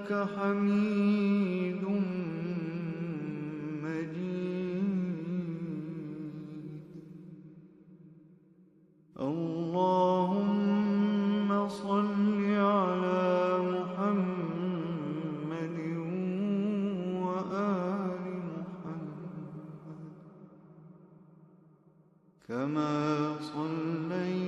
إنك حميد مجيد. اللهم صل على محمد وآل محمد كما صليت